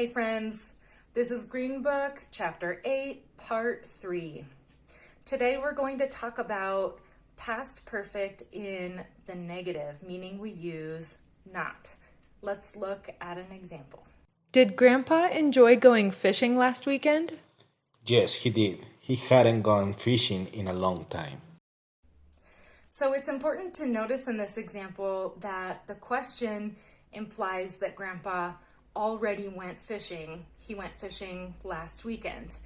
Hey friends, this is Green Book, Chapter 8, Part 3. Today we're going to talk about past perfect in the negative, meaning we use not. Let's look at an example. Did Grandpa enjoy going fishing last weekend? Yes, he did. He hadn't gone fishing in a long time. So it's important to notice in this example that the question implies that Grandpa already went fishing. He went fishing last weekend.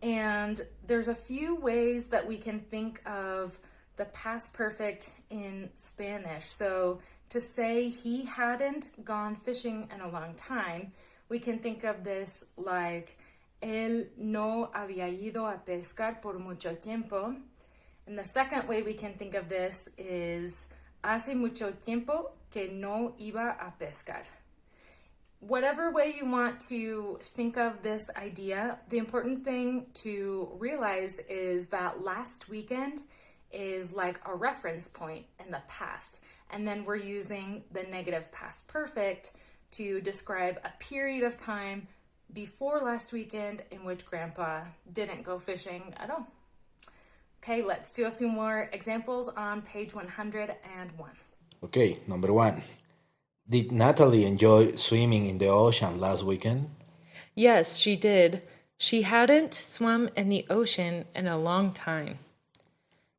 And there's a few ways that we can think of the past perfect in Spanish. So to say he hadn't gone fishing in a long time, we can think of this like él no había ido a pescar por mucho tiempo. And the second way we can think of this is hace mucho tiempo que no iba a pescar. Whatever way you want to think of this idea, the important thing to realize is that last weekend is like a reference point in the past. And then we're using the negative past perfect to describe a period of time before last weekend in which Grandpa didn't go fishing at all. Okay, let's do a few more examples on page 101. Okay, number 1. Did Natalie enjoy swimming in the ocean last weekend? Yes, she did. She hadn't swum in the ocean in a long time.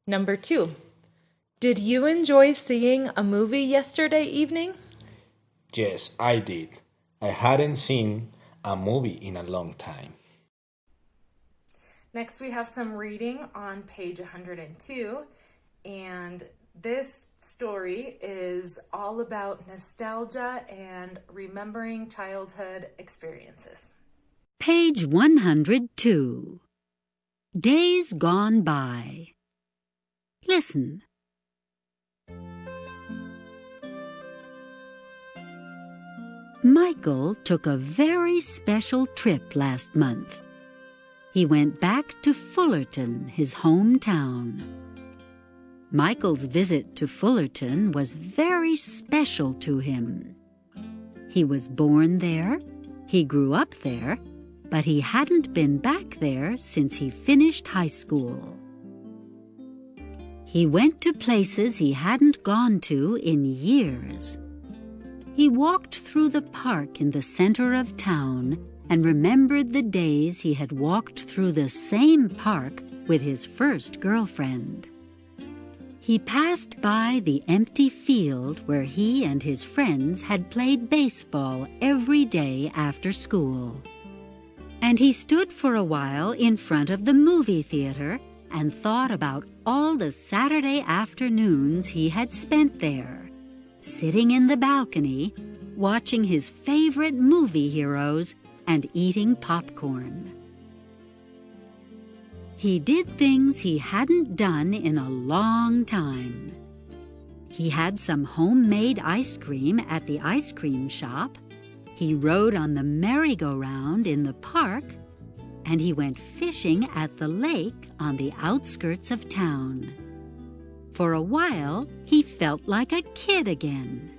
Number 2. Did you enjoy seeing a movie yesterday evening? Yes, I did. I hadn't seen a movie in a long time. Next, we have some reading on page 102, and this story is all about nostalgia and remembering childhood experiences. Page 102. Days Gone By. Listen. Michael took a very special trip last month. He went back to Fullerton, his hometown. Michael's visit to Fullerton was very special to him. He was born there, he grew up there, but he hadn't been back there since he finished high school. He went to places he hadn't gone to in years. He walked through the park in the center of town and remembered the days he had walked through the same park with his first girlfriend. He passed by the empty field where he and his friends had played baseball every day after school. And he stood for a while in front of the movie theater and thought about all the Saturday afternoons he had spent there, sitting in the balcony, watching his favorite movie heroes and eating popcorn. He did things he hadn't done in a long time. He had some homemade ice cream at the ice cream shop. He rode on the merry-go-round in the park, and he went fishing at the lake on the outskirts of town. For a while, he felt like a kid again.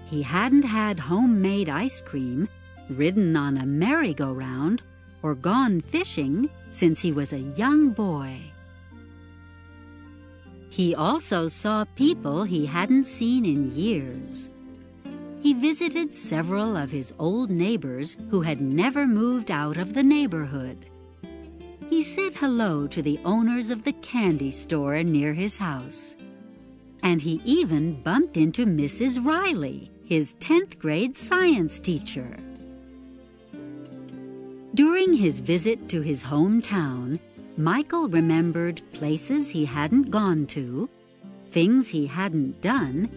He hadn't had homemade ice cream, ridden on a merry-go-round, or gone fishing since he was a young boy. He also saw people he hadn't seen in years. He visited several of his old neighbors who had never moved out of the neighborhood. He said hello to the owners of the candy store near his house. And he even bumped into Mrs. Riley, his 10th grade science teacher. During his visit to his hometown, Michael remembered places he hadn't gone to, things he hadn't done,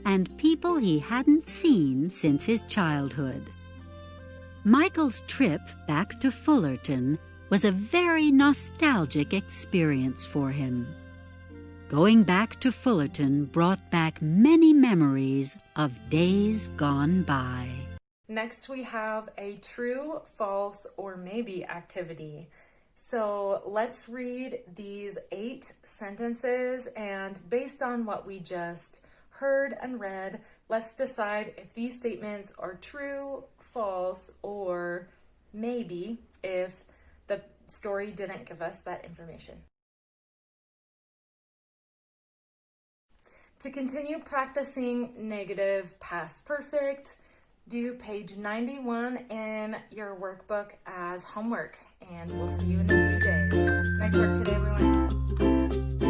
and people he hadn't seen since his childhood. Michael's trip back to Fullerton was a very nostalgic experience for him. Going back to Fullerton brought back many memories of days gone by. Next, we have a true, false, or maybe activity. So let's read these 8 sentences, and based on what we just heard and read. Let's decide if these statements are true, false, or maybe if the story didn't give us that information. To continue practicing negative past perfect, do page 91 in your workbook as homework, and we'll see you in a few days. Nice work today, everyone.